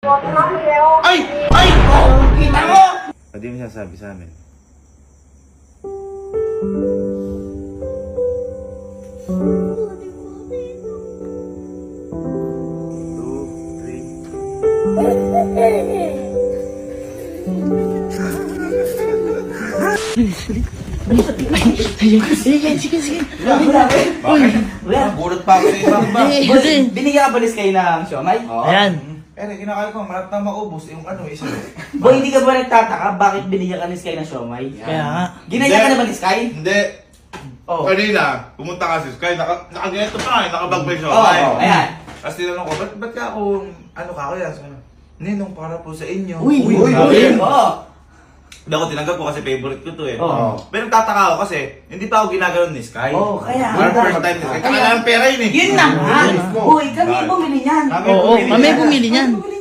Ay! Ay! Kita mo! Pwede mo sasabi sa amin. Two, three. Sige. Gulot pa ako sa ibang ba? Binigyan ka ba ni Sky ng siomay? Ayan. Pero kinakain ko, marap na maubos. Yung ano, isa. Boy, hindi ka ba nagtataka bakit binigyan ka ni Sky ng siomay? Kaya nga. Ginaya ka na ba ni Sky? Hindi. Oo. Kanina, pumunta ka si Sky, nakaganito pa nga, nakabag pa siya. Oo, ayan. Tapos tinanong ko, ba't ka ako, ano ka ako yan? Sabi ko, Ninong, para po sa inyo. Uy! Oo. Hindi ako tinanggap ko kasi favorite ko to eh. Oo. Pero tataka ako kasi, hindi pa ako ginagano ni Sky. Oo, kaya. First time ni Sky. Kaya ng pera yun eh. Yun na nga! Uy, kami bumili niyan. Oo, kami bumili niyan. Kami bumili